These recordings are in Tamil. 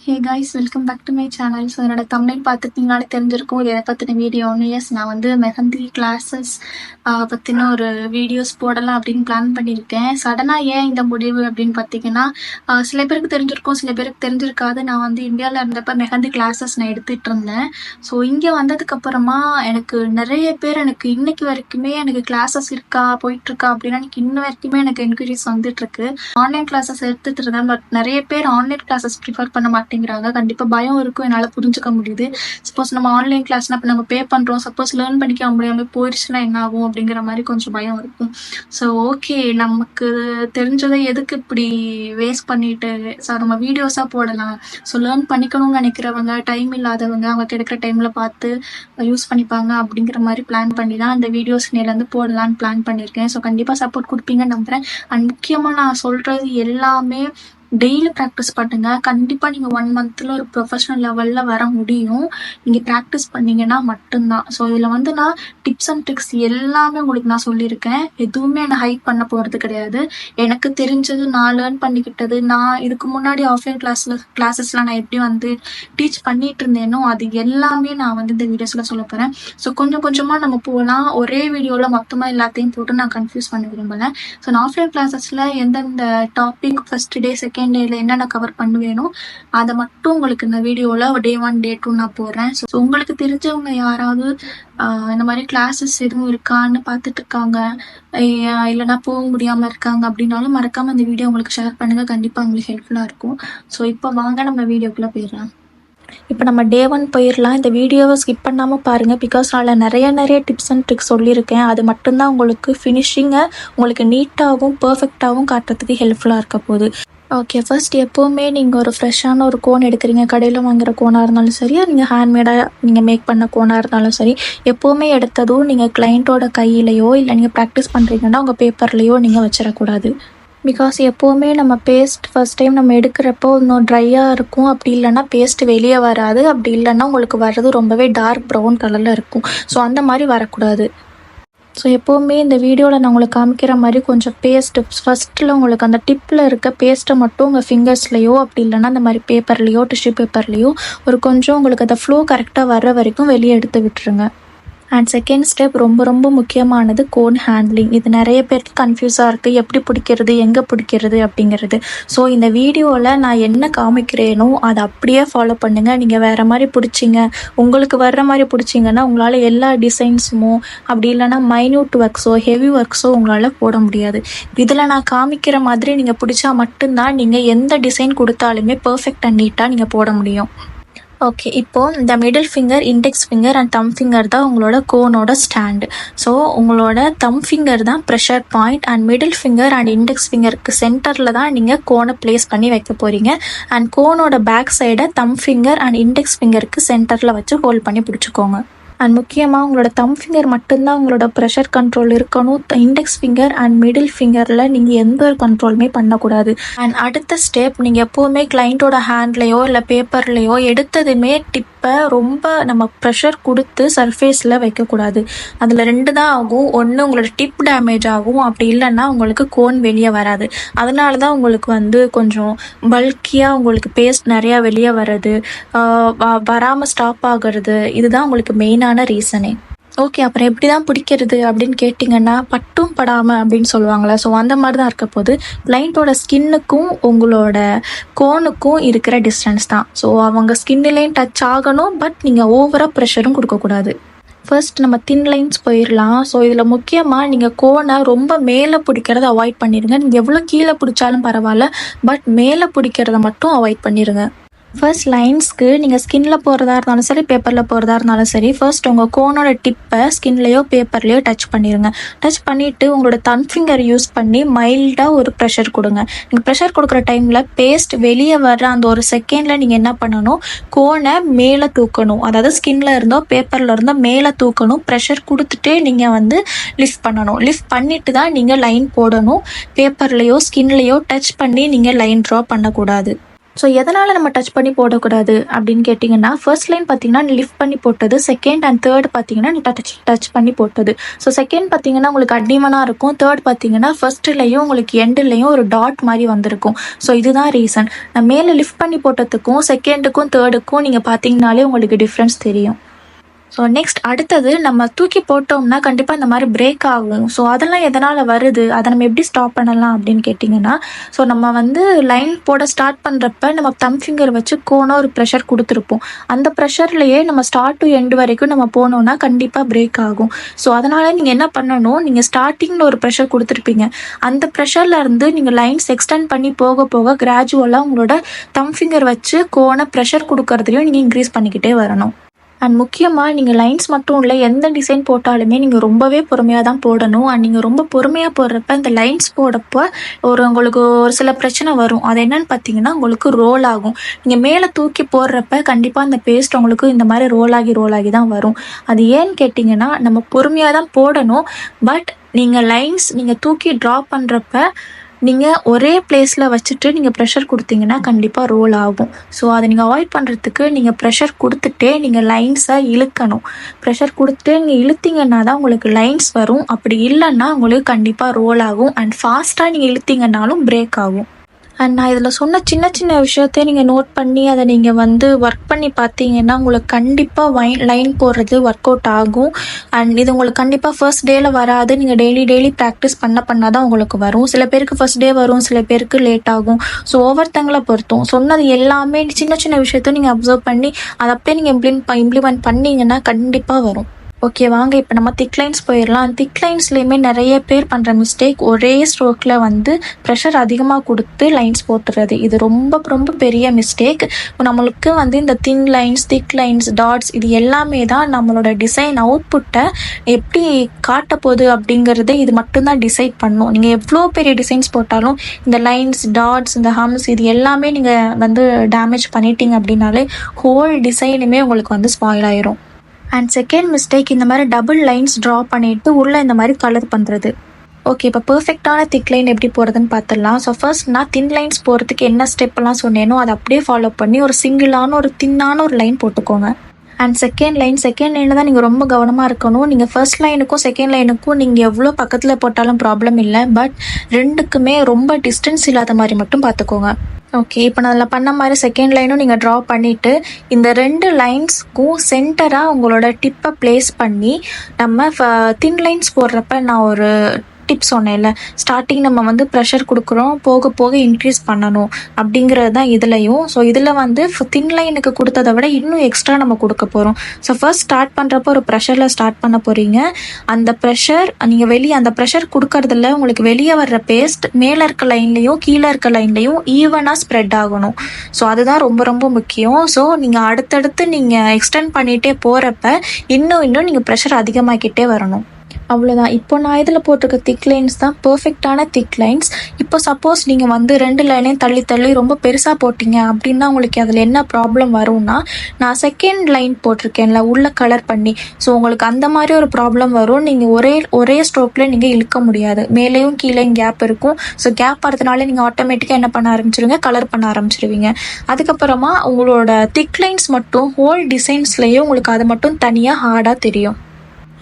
Hey guys, welcome back to my channel. So என்னோட தமிழ் பார்த்துட்டிங்கனாலே தெரிஞ்சிருக்கும் இது எதை பற்றின வீடியோன்னு. எஸ், நான் வந்து மெஹந்தி கிளாஸஸ் பற்றின ஒரு வீடியோஸ் போடலாம் அப்படின்னு பிளான் பண்ணியிருக்கேன். சடனாக ஏன் இந்த முடிவு அப்படின்னு பார்த்தீங்கன்னா, சில பேருக்கு தெரிஞ்சிருக்கும், சில பேருக்கு தெரிஞ்சிருக்காது. நான் வந்து இந்தியாவில் இருந்தப்போ மெஹந்தி கிளாஸஸ் நான் எடுத்துகிட்டு இருந்தேன். ஸோ இங்கே வந்ததுக்கப்புறமா எனக்கு நிறைய பேர் எனக்கு இன்னைக்கு வரைக்குமே எனக்கு கிளாஸஸ் இருக்கா, போயிட்டுருக்கா அப்படின்னா எனக்கு இன்ன வரைக்குமே எனக்கு என்கொயரிஸ் வந்துட்டுருக்கு. ஆன்லைன் கிளாஸஸ் எடுத்துகிட்டு இருந்தேன், பட் நிறைய பேர் ஆன்லைன் கிளாஸஸ் ப்ரிஃபர் பண்ண மாட்டேங்கிறாங்க. கண்டிப்பாக பயம் இருக்கும், என்னால் புரிஞ்சுக்க முடியுது. சப்போஸ் நம்ம ஆன்லைன் கிளாஸ்னா இப்போ நம்ம பே பண்ணுறோம், சப்போஸ் லேர்ன் பண்ணிக்க முடியாமல் போயிடுச்சுன்னா என்ன ஆகும் அப்படிங்கிற மாதிரி கொஞ்சம் பயம் இருக்கும். ஸோ ஓகே, நமக்கு தெரிஞ்சதை எதுக்கு இப்படி வேஸ்ட் பண்ணிட்டு, ஸோ நம்ம வீடியோஸாக போடலாம். ஸோ லேர்ன் பண்ணிக்கணும்னு நினைக்கிறவங்க, டைம் இல்லாதவங்க, அவங்க கிடைக்கிற டைமில் பார்த்து யூஸ் பண்ணிப்பாங்க அப்படிங்கிற மாதிரி பிளான் பண்ணி தான் அந்த வீடியோஸ் நேர்லேருந்து போடலான்னு பிளான் பண்ணியிருக்கேன். ஸோ கண்டிப்பாக சப்போர்ட் கொடுப்பீங்கன்னு நம்புகிறேன். அண்ட் முக்கியமாக நான் சொல்கிறது எல்லாமே டெய்லி ப்ராக்டிஸ் பண்ணுங்க. கண்டிப்பாக நீங்கள் 1 மந்த்தில் ஒரு ப்ரொஃபஷனல் லெவலில் வர முடியும், நீங்கள் ப்ராக்டிஸ் பண்ணிங்கன்னா மட்டும்தான். ஸோ இதில் வந்து நான் டிப்ஸ் அண்ட் ட்ரிக்ஸ் எல்லாமே உங்களுக்கு நான் சொல்லியிருக்கேன். எதுவுமே நான் ஹைட் பண்ண போகிறது கிடையாது. எனக்கு தெரிஞ்சது, நான் லேர்ன் பண்ணிக்கிட்டது, நான் இதுக்கு முன்னாடி ஆஃப்லைன் கிளாஸஸ்லாம் நான் எப்படி வந்து டீச் பண்ணிட்டு இருந்தேனோ அது எல்லாமே நான் வந்து இந்த வீடியோஸில் சொல்ல போகிறேன். ஸோ கொஞ்சம் கொஞ்சமாக நம்ம போகலாம். ஒரே வீடியோவில் மொத்தமாக எல்லாத்தையும் போட்டு நான் கன்ஃபியூஸ் பண்ண விரும்பலை. ஸோ நான் ஆஃப்லைன் கிளாஸஸில் எந்தெந்த டாபிக் ஃபஸ்ட் டே செகண்ட் டேல என்னென்ன கவர் பண்ணுவேனோ அதை மட்டும் உங்களுக்கு இந்த வீடியோவில் டே 1 டே 2 நான் போடுறேன். ஸோ உங்களுக்கு தெரிஞ்சவங்க யாராவது இந்த மாதிரி கிளாஸஸ் எதுவும் இருக்கான்னு பார்த்துட்டு இருக்காங்க, இல்லைனா போக முடியாமல் இருக்காங்க அப்படின்னாலும் மறக்காமல் இந்த வீடியோ உங்களுக்கு ஷேர் பண்ணுங்கள். கண்டிப்பாக உங்களுக்கு ஹெல்ப்ஃபுல்லாக இருக்கும். ஸோ இப்போ வாங்க நம்ம வீடியோக்குள்ளே போயிடலாம். இப்போ நம்ம டே 1 போயிடலாம். இந்த வீடியோவை ஸ்கிப் பண்ணாமல் பாருங்கள், பிகாஸ் நான் நிறைய டிப்ஸ் அண்ட் ட்ரிக்ஸ் சொல்லியிருக்கேன். அது மட்டும்தான் உங்களுக்கு ஃபினிஷிங்கை உங்களுக்கு நீட்டாகவும் பர்ஃபெக்டாகவும் காட்டுறதுக்கு ஹெல்ப்ஃபுல்லாக இருக்க போகுது. ஓகே, ஃபர்ஸ்ட் எப்போவுமே நீங்கள் ஒரு ஃப்ரெஷ்ஷான ஒரு கோன் எடுக்கிறீங்க, கடையில் வாங்குகிற கோனாக இருந்தாலும் சரி, நீங்கள் ஹேண்ட்மேடாக நீங்கள் மேக் பண்ண கோனாக இருந்தாலும் சரி, எப்போவுமே எடுத்ததும் நீங்கள் கிளைண்ட்டோட கையிலையோ இல்லை நீங்கள் ப்ராக்டிஸ் பண்ணுறீங்கன்னா உங்கள் பேப்பர்லேயோ நீங்கள் வச்சிடக்கூடாது. பிகாஸ் எப்போவுமே நம்ம பேஸ்ட் ஃபர்ஸ்ட் டைம் நம்ம எடுக்கிறப்போ இன்னும் ட்ரையாக இருக்கும். அப்படி இல்லைன்னா பேஸ்ட் வெளியே வராது. அப்படி இல்லைன்னா உங்களுக்கு வர்றது ரொம்பவே டார்க் ப்ரௌன் கலரில் இருக்கும். ஸோ அந்த மாதிரி வரக்கூடாது. ஸோ எப்போவுமே இந்த வீடியோவில் நான் உங்களுக்கு காமிக்கிற மாதிரி கொஞ்சம் பேஸ்ட்டு ஃபஸ்ட்டில் உங்களுக்கு அந்த டிப்பில் இருக்க பேஸ்ட்டை மட்டும் உங்கள் ஃபிங்கர்ஸ்லையோ அப்படி இல்லைன்னா அந்த மாதிரி பேப்பர்லேயோ டிஷ்யூ பேப்பர்லேயோ ஒரு கொஞ்சம் உங்களுக்கு அந்த ஃப்ளோ கரெக்டாக வர்ற வரைக்கும் வெளியே எடுத்து விட்டுருங்க. அண்ட் செகண்ட் ஸ்டெப் ரொம்ப முக்கியமானது, கோன் ஹேண்ட்லிங். இது நிறைய பேருக்கு கன்ஃபியூஸாக இருக்குது, எப்படி பிடிக்கிறது, எங்கே பிடிக்கிறது அப்படிங்கிறது. ஸோ இந்த வீடியோவில் நான் என்ன காமிக்கிறேனோ அதை அப்படியே ஃபாலோ பண்ணுங்கள். நீங்கள் வேறு மாதிரி பிடிச்சிங்க, உங்களுக்கு வர்ற மாதிரி பிடிச்சிங்கன்னா உங்களால் எல்லா டிசைன்ஸுமோ அப்படி இல்லைன்னா மைன்யூட் ஒர்க்ஸோ ஹெவி ஒர்க்ஸோ உங்களால் போட முடியாது. இதில் நான் காமிக்கிற மாதிரி நீங்கள் பிடிச்சா மட்டும்தான் நீங்கள் எந்த டிசைன் கொடுத்தாலுமே பர்ஃபெக்ட் அண்ட் நீட்டாக நீங்கள் போட முடியும். ஓகே, இப்போது இந்த middle finger, index finger and thumb finger தான் உங்களோட கோனோட ஸ்டாண்டு. ஸோ உங்களோட தம் ஃபிங்கர் தான் pressure point and middle finger and index ஃபிங்கருக்கு சென்டரில் தான் நீங்கள் கோனை ப்ளேஸ் பண்ணி வைக்க போகிறீங்க. அண்ட் கோனோட பேக் சைடை தம் ஃபிங்கர் அண்ட் இண்டெக்ஸ் ஃபிங்கருக்கு சென்டரில் வச்சு ஹோல்ட் பண்ணி பிடிச்சிக்கோங்க. அண்ட் முக்கியமாக உங்களோட தம் ஃபிங்கர் மட்டும்தான் உங்களோட ப்ரெஷர் கண்ட்ரோல் இருக்கணும். இண்டெக்ஸ் ஃபிங்கர் அண்ட் மிடில் ஃபிங்கரில் நீங்கள் எந்த ஒரு கண்ட்ரோலுமே பண்ணக்கூடாது. அண்ட் அடுத்த ஸ்டெப், நீங்கள் எப்போவுமே கிளைண்ட்டோட ஹேண்ட்லேயோ இல்லை பேப்பர்லேயோ எடுத்ததுமே டிப்பை ரொம்ப நம்ம ப்ரெஷர் கொடுத்து சர்ஃபேஸில் வைக்கக்கூடாது. அதில் 2 தான் ஆகும். ஒன்று உங்களோட டிப் டேமேஜ் ஆகும், அப்படி இல்லைன்னா உங்களுக்கு கோன் வெளியே வராது. அதனால தான் உங்களுக்கு வந்து கொஞ்சம் பல்கியாக உங்களுக்கு பேஸ்ட் நிறையா வெளியே வர்றது, வராமல் ஸ்டாப் ஆகிறது, இதுதான் உங்களுக்கு மெயினான ரீசனே. ஓகே, அப்புறம் எப்படி தான் பிடிக்கிறது அப்படின்னு கேட்டிங்கன்னா, பட்டும் படாமல் அப்படின்னு சொல்லுவாங்களே, ஸோ அந்த மாதிரி தான் இருக்க போது. கிளைண்ட்டோட ஸ்கின்னுக்கும் உங்களோட கோனுக்கும் இருக்கிற டிஸ்டன்ஸ் தான். ஸோ அவங்க ஸ்கின்னிலையும் டச் ஆகணும், பட் நீங்கள் ஓவராக ப்ரெஷரும் கொடுக்கக்கூடாது. ஃபர்ஸ்ட் நம்ம தின் லைன்ஸ் போயிடலாம். ஸோ இதில் முக்கியமாக நீங்கள் கோனை ரொம்ப மேலே பிடிக்கிறத அவாய்ட் பண்ணிடுங்க. நீங்கள் எவ்வளோ கீழே பிடிச்சாலும் பரவாயில்ல, பட் மேலே பிடிக்கிறத மட்டும் அவாய்ட் பண்ணிடுங்க. ஃபர்ஸ்ட் லைன்ஸ்க்கு நீங்கள் ஸ்கின்னில் போகிறதா இருந்தாலும் சரி, பேப்பரில் போகிறதா இருந்தாலும் சரி, ஃபர்ஸ்ட் உங்கள் கோனோட டிப்பை ஸ்கின்லேயோ பேப்பர்லேயோ டச் பண்ணிடுங்க. டச் பண்ணிவிட்டு உங்களோட தம் ஃபிங்கர் யூஸ் பண்ணி மைல்டாக ஒரு ப்ரெஷர் கொடுங்க. நீங்கள் ப்ரெஷர் கொடுக்குற டைமில் பேஸ்ட் வெளியே வர்ற அந்த ஒரு செகண்டில் நீங்கள் என்ன பண்ணணும், கோனை மேலே தூக்கணும். அதாவது ஸ்கின்னில் இருந்தோ பேப்பரில் இருந்தோ மேலே தூக்கணும். ப்ரெஷர் கொடுத்துட்டே நீங்கள் வந்து லிஃப்ட் பண்ணணும். லிஃப்ட் பண்ணிவிட்டு தான் நீங்கள் லைன் போடணும். பேப்பர்லேயோ ஸ்கின்லேயோ டச் பண்ணி நீங்கள் லைன் ட்ரா பண்ணக்கூடாது. ஸோ எதனால் நம்ம டச் பண்ணி போடக்கூடாது அப்படின்னு கேட்டிங்கன்னா, ஃபர்ஸ்ட் லைன் பார்த்தீங்கன்னா லிஃப்ட் பண்ணி போட்டது, செகண்ட் அண்ட் தேர்ட் பார்த்தீங்கன்னா டச் பண்ணி போட்டது. ஸோ செகண்ட் பார்த்தீங்கன்னா உங்களுக்கு அட்னிமனாக இருக்கும், தேர்ட் பார்த்தீங்கன்னா ஃபர்ஸ்ட்லேயும் உங்களுக்கு எண்டுலேயும் ஒரு டாட் மாதிரி வந்திருக்கும். ஸோ இதுதான் ரீசன். நான் மேலே லிஃப்ட் பண்ணி போட்டதுக்கும் செகண்டுக்கும் தேர்டுக்கும் நீங்கள் பார்த்தீங்கனாலே உங்களுக்கு டிஃப்ரென்ஸ் தெரியும். ஸோ நெக்ஸ்ட் அடுத்தது நம்ம தூக்கி போட்டோம்னா கண்டிப்பாக இந்த மாதிரி பிரேக் ஆகும். ஸோ அதெல்லாம் எதனால் வருது, அதை நம்ம எப்படி ஸ்டாப் பண்ணலாம் அப்படின்னு கேட்டிங்கன்னா, ஸோ நம்ம வந்து லைன் போட ஸ்டார்ட் பண்ணுறப்ப நம்ம தம் ஃபிங்கர் வச்சு கோணம் ஒரு ப்ரெஷர் கொடுத்துருப்போம். அந்த ப்ரெஷர்லேயே நம்ம ஸ்டார்ட் டு எண்டு வரைக்கும் நம்ம போனோம்னா கண்டிப்பாக பிரேக் ஆகும். ஸோ அதனால் நீங்கள் என்ன பண்ணணும், நீங்கள் ஸ்டார்டிங்கில் ஒரு ப்ரெஷர் கொடுத்துருப்பீங்க, அந்த ப்ரெஷர்லேருந்து நீங்கள் லைன்ஸ் எக்ஸ்டெண்ட் பண்ணி போக போக கிராஜுவலாக உங்களோட தம் ஃபிங்கர் வச்சு கோண ப்ரெஷர் கொடுக்கறதையும் நீங்கள் இன்க்ரீஸ் பண்ணிக்கிட்டே வரணும். அண்ட் முக்கியமாக நீங்கள் லைன்ஸ் மட்டும் இல்லை, எந்த டிசைன் போட்டாலுமே நீங்கள் ரொம்பவே பொறுமையாக தான் போடணும். அண்ட் நீங்கள் ரொம்ப பொறுமையாக போடுறப்ப இந்த லைன்ஸ் போடப்போ உங்களுக்கு ஒரு சில பிரச்சனை வரும். அது என்னன்னு பார்த்தீங்கன்னா, உங்களுக்கு ரோல் ஆகும். நீங்கள் மேலே தூக்கி போடுறப்ப கண்டிப்பாக அந்த பேஸ்ட் உங்களுக்கு இந்த மாதிரி ரோல் ஆகி தான் வரும். அது ஏன்னு கேட்டிங்கன்னா, நம்ம பொறுமையாக தான் போடணும். பட் நீங்கள் லைன்ஸ் நீங்கள் தூக்கி ட்ரா பண்ணுறப்ப நீங்கள் ஒரே பிளேஸில் வச்சுட்டு நீங்கள் ப்ரெஷர் கொடுத்தீங்கன்னா கண்டிப்பாக ரோல் ஆகும். ஸோ அதை நீங்கள் அவாய்ட் பண்ணுறதுக்கு நீங்கள் ப்ரெஷர் கொடுத்துட்டே நீங்கள் லைன்ஸை இழுக்கணும். ப்ரெஷர் கொடுத்துட்டே நீங்கள் இழுத்தீங்கன்னா தான் உங்களுக்கு லைன்ஸ் வரும். அப்படி இல்லைன்னா உங்களுக்கு கண்டிப்பாக ரோல் ஆகும். அண்ட் ஃபாஸ்ட்டாக நீங்கள் இழுத்தீங்கன்னாலும் பிரேக் ஆகும். அண்ட் நான் இதில் சொன்ன சின்ன சின்ன விஷயத்தையே நீங்கள் நோட் பண்ணி அதை நீங்கள் வந்து ஒர்க் பண்ணி பார்த்தீங்கன்னா உங்களுக்கு கண்டிப்பாக லைன் போடுறது ஒர்க் அவுட் ஆகும். அண்ட் இது உங்களுக்கு கண்டிப்பாக ஃபர்ஸ்ட் டேயில் வராது. நீங்கள் டெய்லி ப்ராக்டிஸ் பண்ணால் தான் உங்களுக்கு வரும். சில பேருக்கு ஃபர்ஸ்ட் டே வரும், சில பேருக்கு லேட் ஆகும். ஸோ ஒவ்வொருத்தங்களை பொறுத்தும். சொன்னது எல்லாமே சின்ன சின்ன விஷயத்தையும் நீங்கள் அப்சர்வ் பண்ணி அதை அப்படியே நீங்கள் இம்ப்ளிமெண்ட் பண்ணிங்கன்னா கண்டிப்பாக வரும். ஓகே, வாங்க இப்போ நம்ம திக் லைன்ஸ் போயிடலாம். திக் லைன்ஸ்லேயுமே நிறைய பேர் பண்ணுற மிஸ்டேக், ஒரே ஸ்ட்ரோக்கில் வந்து ப்ரெஷர் அதிகமாக கொடுத்து லைன்ஸ் போட்டுறது. இது ரொம்ப ரொம்ப பெரிய மிஸ்டேக். நம்மளுக்கு வந்து இந்த தின் லைன்ஸ், திக் லைன்ஸ், டாட்ஸ் இது எல்லாமே தான் நம்மளோட டிசைன் அவுட்புட்டை எப்படி காட்ட போகுது அப்படிங்கிறத இது மட்டும்தான் டிசைட் பண்ணும். நீங்கள் எவ்வளோ பெரிய டிசைன்ஸ் போட்டாலும் இந்த லைன்ஸ், டாட்ஸ், இந்த ஹம்ஸ் இது எல்லாமே நீங்கள் வந்து டேமேஜ் பண்ணிட்டீங்க அப்படின்னாலே ஹோல் டிசைனுமே உங்களுக்கு வந்து ஸ்பாயில் ஆயிரும். அண்ட் செகண்ட் மிஸ்டேக், இந்த மாதிரி டபுள் லைன்ஸ் ட்ரா பண்ணிவிட்டு உள்ளே இந்த மாதிரி கலர் பண்ணுறது. ஓகே, இப்போ பர்ஃபெக்டான திக் லைன் எப்படி போகிறதுன்னு பார்த்துடலாம். ஸோ ஃபர்ஸ்ட் நான் தின் லைன்ஸ் போகிறதுக்கு என்ன ஸ்டெப்லாம் சொன்னேனோ அதை அப்படியே ஃபாலோ பண்ணி ஒரு சிங்கிளான ஒரு தின்னான ஒரு லைன் போட்டுக்கோங்க. அண்ட் செகண்ட் லைனில் தான் நீங்கள் ரொம்ப கவனமாக இருக்கணும். நீங்கள் ஃபர்ஸ்ட் லைனுக்கும் செகண்ட் லைனுக்கும் நீங்கள் எவ்வளோ பக்கத்தில் போட்டாலும் ப்ராப்ளம் இல்லை. பட் ரெண்டுக்குமே ரொம்ப டிஸ்டன்ஸ் இல்லாத மாதிரி மட்டும் பார்த்துக்கோங்க. ஓகே, இப்போ நான் அதில் பண்ண மாதிரி செகண்ட் லைனும் நீங்கள் ட்ரா பண்ணிவிட்டு இந்த 2 லைன்ஸ்க்கும் சென்டராக உங்களோட டிப்பை ப்ளேஸ் பண்ணி நம்ம தின் லைன்ஸ் போடுறப்ப நான் ஒரு டிப்ஸ் சொன்னேன்ல, ஸ்டார்டிங் நம்ம வந்து ப்ரெஷர் கொடுக்குறோம், போக போக இன்க்ரீஸ் பண்ணணும் அப்படிங்கிறது தான் இதுலையும். ஸோ இதில் வந்து தின் லைனுக்கு கொடுத்ததை விட இன்னும் எக்ஸ்ட்ரா நம்ம கொடுக்க போகிறோம். ஸோ ஃபர்ஸ்ட் ஸ்டார்ட் பண்ணுறப்போ ஒரு ப்ரெஷரில் ஸ்டார்ட் பண்ண போகிறீங்க. அந்த ப்ரெஷர் நீங்கள் அந்த ப்ரெஷர் கொடுக்கறதுல உங்களுக்கு வெளியே வர்ற பேஸ்ட் மேலே இருக்க லைன்லேயும் கீழே இருக்க லைன்லேயும் ஈவனாக ஸ்ப்ரெட் ஆகணும். ஸோ அதுதான் ரொம்ப ரொம்ப முக்கியம். ஸோ நீங்கள் அடுத்தடுத்து நீங்கள் எக்ஸ்டெண்ட் பண்ணிகிட்டே போகிறப்ப இன்னும் நீங்கள் ப்ரெஷர் அதிகமாக்கிட்டே வரணும். அவ்வளோதான். இப்போ நான் இதில் போட்டிருக்க திக் லைன்ஸ் தான் பர்ஃபெக்டான திக் லைன்ஸ். இப்போ சப்போஸ் நீங்கள் வந்து 2 லைனையும் தள்ளி ரொம்ப பெருசாக போட்டிங்க அப்படின்னா உங்களுக்கு அதில் என்ன ப்ராப்ளம் வரும்னா, நான் செகண்ட் லைன் போட்டிருக்கேன்ல உள்ள கலர் பண்ணி, ஸோ உங்களுக்கு அந்த மாதிரி ஒரு ப்ராப்ளம் வரும். நீங்கள் ஒரே ஸ்ட்ரோக்கில் நீங்கள் இழுக்க முடியாது. மேலேயும் கீழேயும் கேப் இருக்கும். ஸோ கேப் வரதுனால நீங்கள் ஆட்டோமேட்டிக்காக என்ன பண்ண ஆரம்பிச்சிருவீங்க, கலர் பண்ண ஆரம்பிச்சிருவீங்க. அதுக்கப்புறமா உங்களோட திக் லைன்ஸ் மட்டும் ஹோல் டிசைன்ஸ்லேயும் உங்களுக்கு அது மட்டும் தனியாக ஹார்டாக தெரியும்.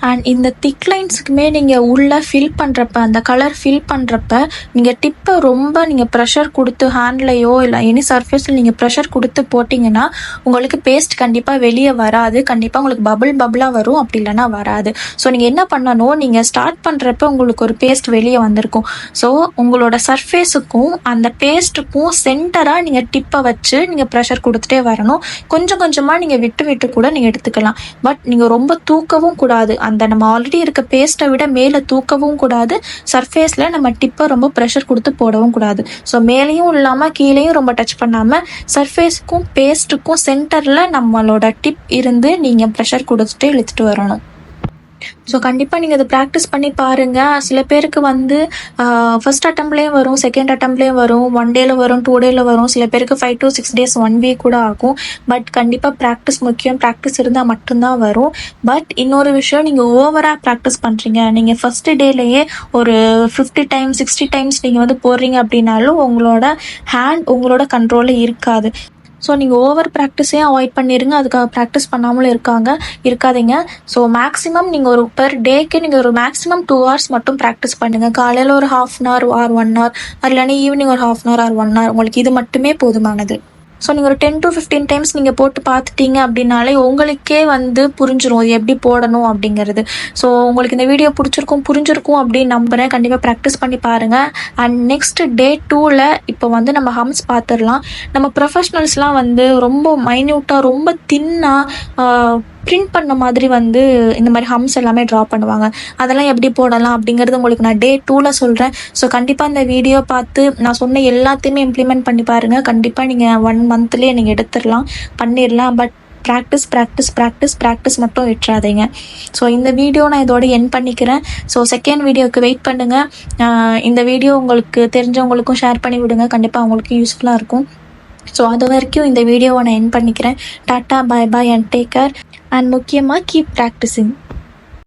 அண்ட் இந்த திக் லைன்ஸுக்குமே நீங்கள் உள்ளே ஃபில் பண்ணுறப்ப அந்த கலர் ஃபில் பண்ணுறப்ப நீங்கள் டிப்பை ரொம்ப நீங்கள் ப்ரெஷர் கொடுத்து ஹேண்ட்லையோ இல்லை எனி சர்ஃபேஸில் நீங்கள் ப்ரெஷர் கொடுத்து போட்டிங்கன்னா உங்களுக்கு பேஸ்ட் கண்டிப்பாக வெளியே வராது. கண்டிப்பாக உங்களுக்கு பபுளாக வரும், அப்படி இல்லைன்னா வராது. ஸோ நீங்கள் என்ன பண்ணணும், நீங்கள் ஸ்டார்ட் பண்ணுறப்ப உங்களுக்கு ஒரு பேஸ்ட் வெளியே வந்திருக்கும். ஸோ உங்களோட சர்ஃபேஸுக்கும் அந்த பேஸ்ட்டுக்கும் சென்டராக நீங்கள் டிப்பை வச்சு நீங்கள் ப்ரெஷர் கொடுத்துட்டே வரணும். கொஞ்சம் கொஞ்சமாக நீங்கள் விட்டு கூட நீங்கள் எடுத்துக்கலாம். பட் நீங்கள் ரொம்ப தூக்கவும் கூடாது. அந்த நம்ம ஆல்ரெடி இருக்க பேஸ்ட்டை விட மேலே தூக்கவும் கூடாது. சர்ஃபேஸில் நம்ம டிப்பை ரொம்ப ப்ரெஷர் கொடுத்து போடவும் கூடாது. ஸோ மேலேயும் இல்லாமல் கீழேயும் ரொம்ப டச் பண்ணாமல் சர்ஃபேஸுக்கும் பேஸ்ட்டுக்கும் சென்டரில் நம்மளோட டிப் இருந்து நீங்கள் ப்ரெஷர் கொடுத்துட்டு இழுத்துட்டு வரணும். ஸோ கண்டிப்பாக நீங்கள் அதை ப்ராக்டிஸ் பண்ணி பாருங்கள். சில பேருக்கு வந்து ஃபர்ஸ்ட் அட்டம்ப்ட்லேயும் வரும், செகண்ட் அட்டம்ப்ட்லேயும் வரும், 1 டேயில் வரும், 2 டேயில் வரும். சில பேருக்கு 5 to 6 days, 1 week கூட ஆகும். பட் கண்டிப்பாக ப்ராக்டிஸ் முக்கியம். ப்ராக்டிஸ் இருந்தால் மட்டும்தான் வரும். பட் இன்னொரு விஷயம், நீங்கள் ஓவராக ப்ராக்டிஸ் பண்ணுறீங்க, நீங்கள் ஃபஸ்ட்டு டேலேயே ஒரு 50 times 60 times நீங்கள் வந்து போடுறீங்க அப்படின்னாலும் உங்களோட ஹேண்ட் உங்களோட கண்ட்ரோலில் இருக்காது. ஸோ நீங்கள் ஓவர் ப்ராக்டிஸையும் அவாய்ட் பண்ணிடுங்க. அதுக்காக ப்ராக்டிஸ் பண்ணாமலும் இருக்காதீங்க. ஸோ மேக்ஸிமம் நீங்கள் ஒரு பெர் டேக்கு நீங்கள் ஒரு மேக்ஸிமம் 2 hours மட்டும் ப்ராக்டிஸ் பண்ணுங்கள். காலையில் ஒரு 1/2 hour or 1 hour, இல்லைன்னா ஈவினிங் ஒரு 1/2 hour or 1 hour. உங்களுக்கு இது மட்டுமே போதுமானது. ஸோ நீங்கள் ஒரு 10 to 15 times நீங்கள் போட்டு பார்த்துட்டீங்க அப்படின்னாலே உங்களுக்கே வந்து புரிஞ்சிடும் எப்படி போடணும் அப்படிங்கிறது. ஸோ உங்களுக்கு இந்த வீடியோ புரிஞ்சிருக்கும் அப்படின்னு நம்புகிறேன். கண்டிப்பாக ப்ராக்டிஸ் பண்ணி பாருங்கள். அண்ட் நெக்ஸ்ட் Day 2ல் இப்போ வந்து நம்ம ஹம்ஸ் பார்த்துடலாம். நம்ம ப்ரொஃபஷ்னல்ஸ்லாம் வந்து ரொம்ப மைன்யூட்டாக, ரொம்ப தின்னாக பிரிண்ட் பண்ண மாதிரி வந்து இந்த மாதிரி ஹம்ஸ் எல்லாமே ட்ரா பண்ணுவாங்க. அதெல்லாம் எப்படி போடலாம் அப்படிங்கிறது உங்களுக்கு நான் Day 2ல் சொல்கிறேன். ஸோ கண்டிப்பாக இந்த வீடியோ பார்த்து நான் சொன்ன எல்லாத்தையுமே இம்ப்ளிமெண்ட் பண்ணி பாருங்கள். கண்டிப்பாக நீங்கள் 1 monthலேயே நீங்கள் பண்ணிடலாம். பட் ப்ராக்டிஸ் மட்டும் விட்டுறாதீங்க. ஸோ இந்த வீடியோ நான் இதோட எண்ட் பண்ணிக்கிறேன். ஸோ செகண்ட் வீடியோவுக்கு வெயிட் பண்ணுங்கள். இந்த வீடியோ உங்களுக்கு தெரிஞ்சவங்களுக்கும் ஷேர் பண்ணி விடுங்க. கண்டிப்பாக அவங்களுக்கும் யூஸ்ஃபுல்லாக இருக்கும். ஸோ அது வரைக்கும் இந்த வீடியோவை நான் எண்ட் பண்ணிக்கிறேன். Tata, bye and take care. And முக்கியமாக கீப் ப்ராக்டிஸிங்.